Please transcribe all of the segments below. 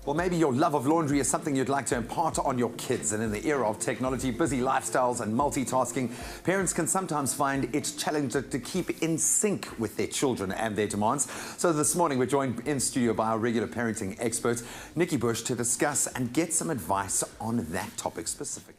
Well, maybe your love of laundry is something you'd like to impart on your kids. And in the era of technology, busy lifestyles and multitasking, parents can sometimes find it challenging to keep in sync with their children and their demands. So this morning, we're joined in studio by our regular parenting expert, Nikki to discuss and get some advice on that topic specifically.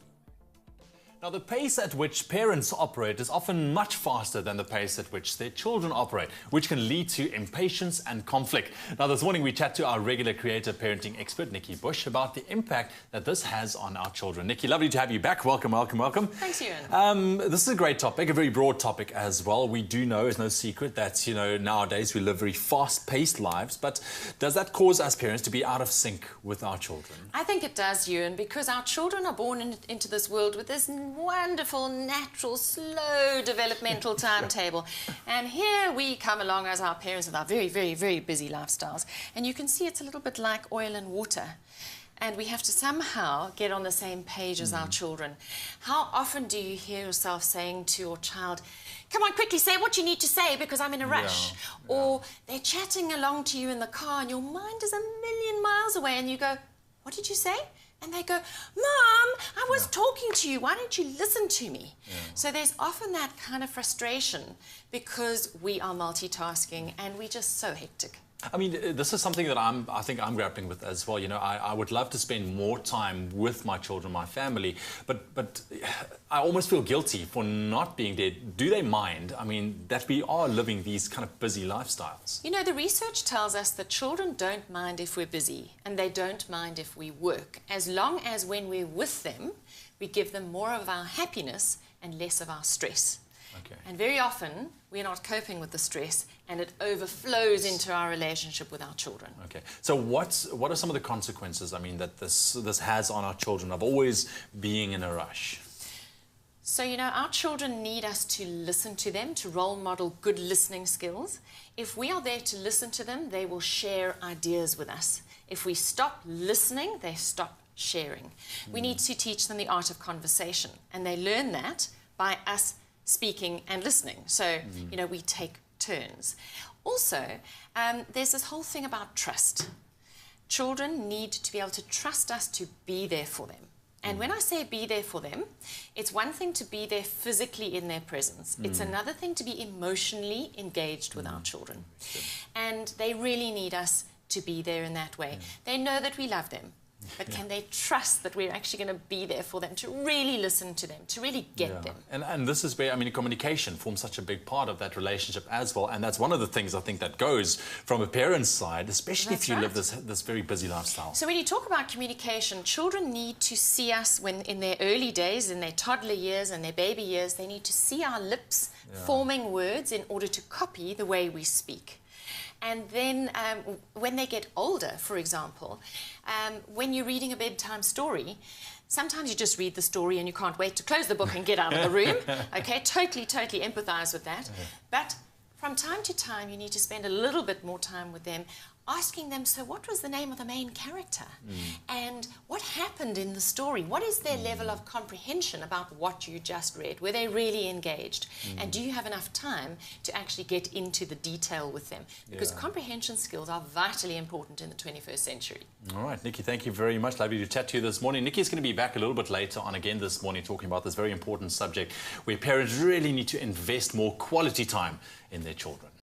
Now, the pace at which parents operate is often much faster than the pace at which their children operate, which can lead to impatience and conflict. Now, this morning we chat to our regular creative parenting expert, Nikki about the impact that this has on our children. Nikki, lovely to have you back. Welcome, welcome, welcome. Thanks, Ewan. This is a great topic, a very broad topic as well. We do know, it's no secret, that, nowadays we live very fast-paced lives, but does that cause us parents to be out of sync with our children? I think it does, Ewan, because our children are born into this world with this wonderful, natural, slow developmental timetable. And here we come along as our parents with our very, very, very busy lifestyles. And you can see it's a little bit like oil and water. And we have to somehow get on the same page as our children. How often do you hear yourself saying to your child, come on, quickly, say what you need to say because I'm in a rush. Yeah. Or they're chatting along to you in the car and your mind is a million miles away and you go, what did you say? And they go, Mom, I was talking to you. Why don't you listen to me? Yeah. So there's often that kind of frustration because we are multitasking and we're just so hectic. I mean, this is something that I think I'm grappling with as well. I would love to spend more time with my children, my family, but I almost feel guilty for not being there. Do they mind? I mean, that we are living these kind of busy lifestyles. The research tells us that children don't mind if we're busy and they don't mind if we work, as long as when we're with them, we give them more of our happiness and less of our stress. Okay. And very often, we're not coping with the stress and it overflows into our relationship with our children. Okay. So what are some of the consequences, that this has on our children of always being in a rush? So, our children need us to listen to them, to role model good listening skills. If we are there to listen to them, they will share ideas with us. If we stop listening, they stop sharing. We need to teach them the art of conversation, and they learn that by us speaking and listening. So, we take turns. Also, there's this whole thing about trust. Children need to be able to trust us to be there for them. And when I say be there for them, it's one thing to be there physically in their presence. It's another thing to be emotionally engaged with our children. And they really need us to be there in that way. They know that we love them. But can they trust that we're actually going to be there for them, to really listen to them, to really get them? And this is where, communication forms such a big part of that relationship as well. And that's one of the things I think that goes from a parent's side, especially if you live this very busy lifestyle. So when you talk about communication, children need to see us when in their early days, in their toddler years and their baby years, they need to see our lips forming words in order to copy the way we speak. And then when they get older, for example, when you're reading a bedtime story, sometimes you just read the story and you can't wait to close the book and get out of the room. Okay, totally empathize with that. But from time to time, you need to spend a little bit more time with them, asking them, so what was the name of the main character? And what happened in the story? What is their level of comprehension about what you just read? Were they really engaged? And do you have enough time to actually get into the detail with them? Because comprehension skills are vitally important in the 21st century. All right, Nikki, thank you very much. Lovely to chat to you this morning. Nikki's going to be back a little bit later on again this morning talking about this very important subject where parents really need to invest more quality time in their children.